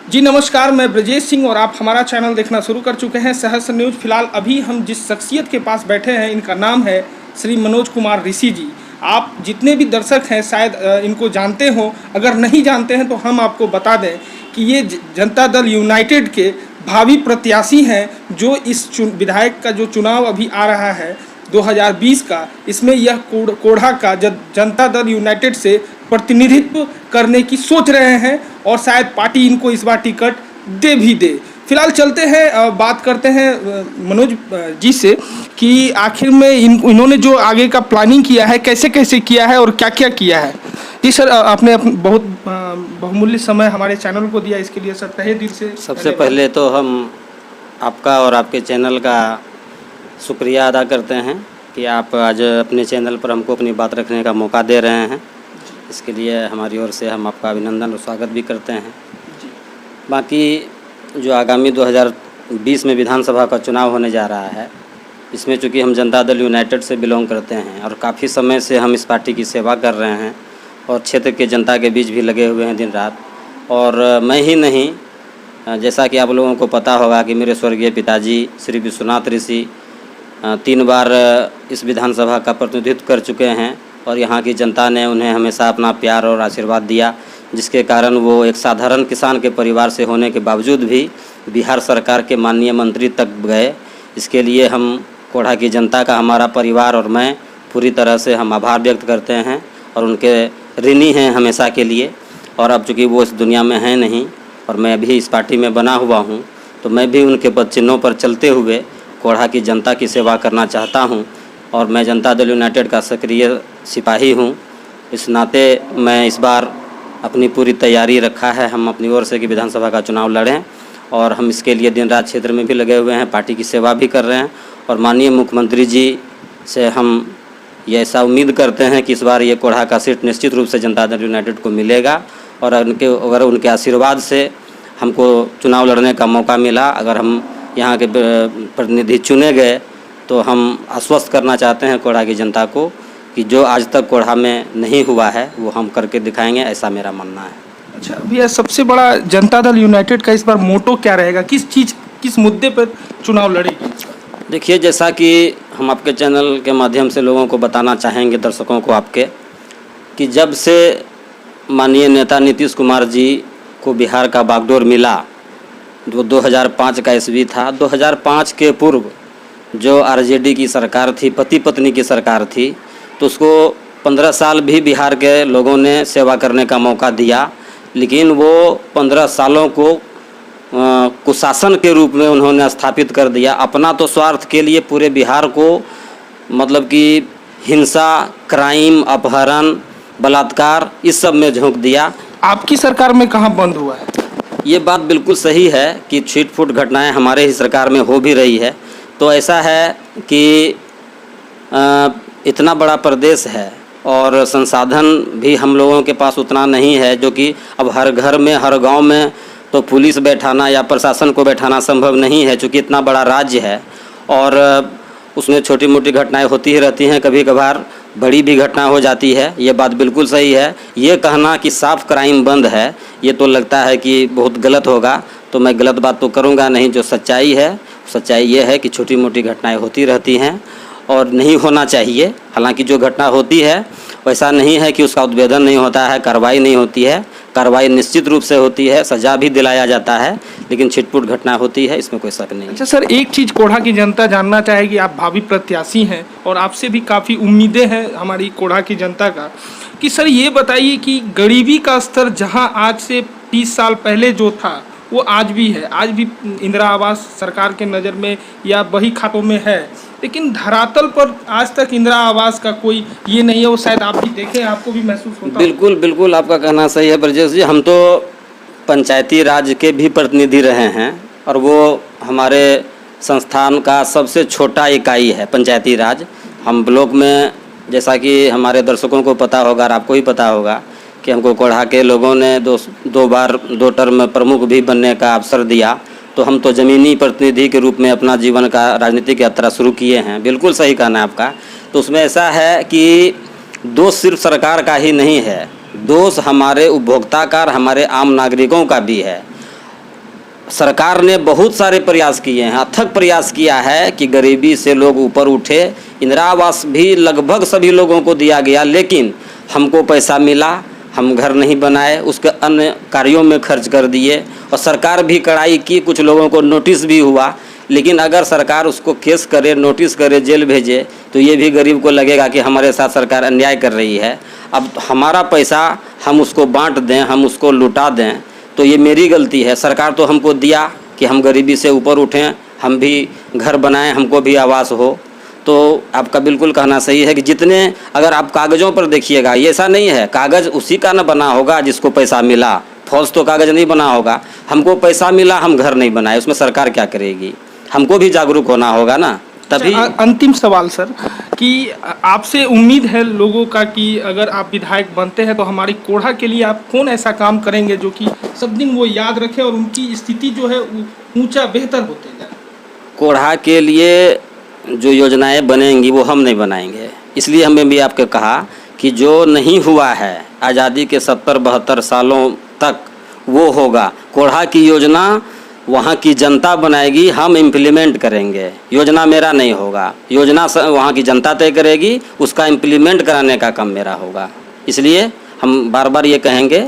जी नमस्कार, मैं ब्रजेश सिंह और आप हमारा चैनल देखना शुरू कर चुके हैं सहस्त्र न्यूज़। फिलहाल अभी हम जिस शख्सियत के पास बैठे हैं इनका नाम है श्री मनोज कुमार ऋषि जी। आप जितने भी दर्शक हैं शायद इनको जानते हो, अगर नहीं जानते हैं तो हम आपको बता दें कि ये जनता दल यूनाइटेड के भावी प्रत्याशी हैं। जो इस विधायक का जो चुनाव अभी आ रहा है 2020 का, इसमें यह कोढ़ा का जनता दल यूनाइटेड से प्रतिनिधित्व करने की सोच रहे हैं और शायद पार्टी इनको इस बार टिकट दे भी दे। फिलहाल चलते हैं, बात करते हैं मनोज जी से कि आखिर में इन्होंने जो आगे का प्लानिंग किया है, कैसे कैसे किया है और क्या क्या किया है। जी सर, आपने बहुत बहुमूल्य समय हमारे चैनल को दिया, इसके लिए सर तहे दिल से सबसे पहले तो हम आपका और आपके चैनल का शुक्रिया अदा करते हैं कि आप आज अपने चैनल पर हमको अपनी बात रखने का मौका दे रहे हैं। इसके लिए हमारी ओर से हम आपका अभिनंदन और स्वागत भी करते हैं। बाकी जो आगामी 2020 में विधानसभा का चुनाव होने जा रहा है, इसमें चूँकि हम जनता दल यूनाइटेड से बिलोंग करते हैं और काफ़ी समय से हम इस पार्टी की सेवा कर रहे हैं और क्षेत्र के जनता के बीच भी लगे हुए हैं दिन रात। और मैं ही नहीं, जैसा कि आप लोगों को पता होगा कि मेरे स्वर्गीय पिताजी श्री विश्वनाथ ऋषि 3 बार इस विधानसभा का प्रतिनिधित्व कर चुके हैं और यहाँ की जनता ने उन्हें हमेशा अपना प्यार और आशीर्वाद दिया, जिसके कारण वो एक साधारण किसान के परिवार से होने के बावजूद भी बिहार सरकार के माननीय मंत्री तक गए। इसके लिए हम कोढ़ा की जनता का, हमारा परिवार और मैं पूरी तरह से हम आभार व्यक्त करते हैं और उनके ऋणी हैं हमेशा के लिए। और अब चूँकि वो इस दुनिया में हैं नहीं और मैं भी इस पार्टी में बना हुआ हूँ, तो मैं भी उनके पद चिन्हों पर चलते हुए कोढ़ा की जनता की सेवा करना चाहता हूँ। और मैं जनता दल यूनाइटेड का सक्रिय सिपाही हूँ। इस नाते मैं इस बार अपनी पूरी तैयारी रखा है, हम अपनी ओर से कि विधानसभा का चुनाव लड़ें और हम इसके लिए दिन रात क्षेत्र में भी लगे हुए हैं, पार्टी की सेवा भी कर रहे हैं। और माननीय मुख्यमंत्री जी से हम ये ऐसा उम्मीद करते हैं कि इस बार ये कोढ़ा का सीट निश्चित रूप से जनता दल यूनाइटेड को मिलेगा। और अगर उनके आशीर्वाद से हमको चुनाव लड़ने का मौका मिला, अगर हम यहाँ के प्रतिनिधि चुने गए, तो हम आश्वस्त करना चाहते हैं कोढ़ा की जनता को कि जो आज तक कोढ़ा में नहीं हुआ है वो हम करके दिखाएंगे, ऐसा मेरा मानना है। अच्छा भैया, सबसे बड़ा जनता दल यूनाइटेड का इस बार मोटो क्या रहेगा, किस मुद्दे पर चुनाव लड़ेगी? देखिए, जैसा कि हम आपके चैनल के माध्यम से लोगों को बताना चाहेंगे, दर्शकों को आपके, कि जब से माननीय नेता नीतीश कुमार जी को बिहार का बागडोर मिला, जो 2005 का ईस्वी था, 2005 के पूर्व जो आरजेडी की सरकार थी, पति पत्नी की सरकार थी, तो उसको 15 साल भी बिहार के लोगों ने सेवा करने का मौका दिया। लेकिन वो 15 सालों को कुशासन के रूप में उन्होंने स्थापित कर दिया। अपना तो स्वार्थ के लिए पूरे बिहार को मतलब कि हिंसा, क्राइम, अपहरण, बलात्कार, इस सब में झोंक दिया। आपकी सरकार में कहाँ बंद हुआ है? ये बात बिल्कुल सही है कि छिटफुट घटनाएं हमारे ही सरकार में हो भी रही है। तो ऐसा है कि इतना बड़ा प्रदेश है और संसाधन भी हम लोगों के पास उतना नहीं है, जो कि अब हर घर में, हर गांव में तो पुलिस बैठाना या प्रशासन को बैठाना संभव नहीं है, चूँकि इतना बड़ा राज्य है और उसमें छोटी मोटी घटनाएं होती ही रहती हैं, कभी कभार बड़ी भी घटना हो जाती है। ये बात बिल्कुल सही है। ये कहना कि साफ क्राइम बंद है, ये तो लगता है कि बहुत गलत होगा, तो मैं गलत बात तो करूँगा नहीं। जो सच्चाई है, सच्चाई ये है कि छोटी मोटी घटनाएं होती रहती हैं और नहीं होना चाहिए। हालांकि जो घटना होती है वैसा नहीं है कि उसका उद्भेदन नहीं होता है, कार्रवाई नहीं होती है। कार्रवाई निश्चित रूप से होती है, सजा भी दिलाया जाता है, लेकिन छिटपुट घटना होती है, इसमें कोई शक नहीं। अच्छा सर, एक चीज़ कोढ़ा की जनता जानना चाहेगी, आप भावी प्रत्याशी हैं और आपसे भी काफ़ी उम्मीदें हैं हमारी कोढ़ा की जनता का, कि सर ये बताइए कि गरीबी का स्तर जहां आज से 30 साल पहले जो था वो आज भी है। आज भी इंदिरा आवास सरकार के नज़र में या बही खातों में है, लेकिन धरातल पर आज तक इंदिरा आवास का कोई ये नहीं है। वो शायद आप भी देखें, आपको भी महसूस होता है। बिल्कुल बिल्कुल, आपका कहना सही है ब्रजेश जी। हम तो पंचायती राज के भी प्रतिनिधि रहे हैं और वो हमारे संस्थान का सबसे छोटा इकाई है पंचायती राज। हम ब्लॉक में, जैसा कि हमारे दर्शकों को पता होगा और आपको ही पता होगा कि हमको कोढ़ा के लोगों ने दो बार 2 टर्म में प्रमुख भी बनने का अवसर दिया। तो हम तो ज़मीनी प्रतिनिधि के रूप में अपना जीवन का राजनीतिक यात्रा शुरू किए हैं। बिल्कुल सही कहना है आपका। तो उसमें ऐसा है कि दोष सिर्फ सरकार का ही नहीं है, दोष हमारे उपभोक्ता का, हमारे आम नागरिकों का भी है। सरकार ने बहुत सारे प्रयास किए हैं, अथक प्रयास किया है कि गरीबी से लोग ऊपर उठे। इंदिरा आवास भी लगभग सभी लोगों को दिया गया, लेकिन हमको पैसा मिला, हम घर नहीं बनाए, उसके अन्य कार्यों में खर्च कर दिए। और सरकार भी कड़ाई की, कुछ लोगों को नोटिस भी हुआ, लेकिन अगर सरकार उसको केस करे, नोटिस करे, जेल भेजे, तो ये भी गरीब को लगेगा कि हमारे साथ सरकार अन्याय कर रही है। अब हमारा पैसा हम उसको बांट दें, हम उसको लुटा दें, तो ये मेरी गलती है। सरकार तो हमको दिया कि हम गरीबी से ऊपर उठें, हम भी घर बनाएं, हमको भी आवास हो। तो आपका बिल्कुल कहना सही है कि जितने, अगर आप कागज़ों पर देखिएगा, ये ऐसा नहीं है कागज़ उसी का न बना होगा जिसको पैसा मिला, फॉल्स तो कागज़ नहीं बना होगा। हमको पैसा मिला, हम घर नहीं बनाए, उसमें सरकार क्या करेगी? हमको भी जागरूक होना होगा ना, तभी। अंतिम सवाल सर, कि आपसे उम्मीद है लोगों का कि अगर आप विधायक बनते हैं तो हमारी कोढ़ा के लिए आप कौन ऐसा काम करेंगे जो कि सब दिन वो याद रखें और उनकी स्थिति जो है ऊंचा बेहतर होते जाए? कोढ़ा के लिए जो योजनाएं बनेंगी वो हम नहीं बनाएंगे। इसलिए हमें भी आपको कहा कि जो नहीं हुआ है आज़ादी के 70-72 सालों तक, वो होगा। कोढ़ा की योजना वहाँ की जनता बनाएगी, हम इम्प्लीमेंट करेंगे। योजना मेरा नहीं होगा, योजना वहाँ की जनता तय करेगी, उसका इम्प्लीमेंट कराने का काम मेरा होगा। इसलिए हम बार बार ये कहेंगे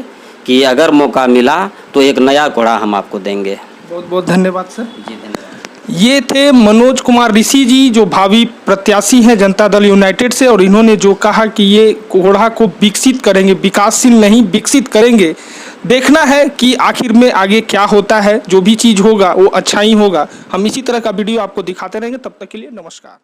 कि अगर मौका मिला तो एक नया कोढ़ा हम आपको देंगे। बहुत बहुत धन्यवाद सर। जी धन्यवाद। ये थे मनोज कुमार ऋषि जी, जो भावी प्रत्याशी हैं जनता दल यूनाइटेड से, और इन्होंने जो कहा कि ये कोढ़ा को विकसित करेंगे, विकासशील नहीं विकसित करेंगे। देखना है कि आखिर में आगे क्या होता है। जो भी चीज़ होगा वो अच्छा ही होगा। हम इसी तरह का वीडियो आपको दिखाते रहेंगे। तब तक के लिए नमस्कार।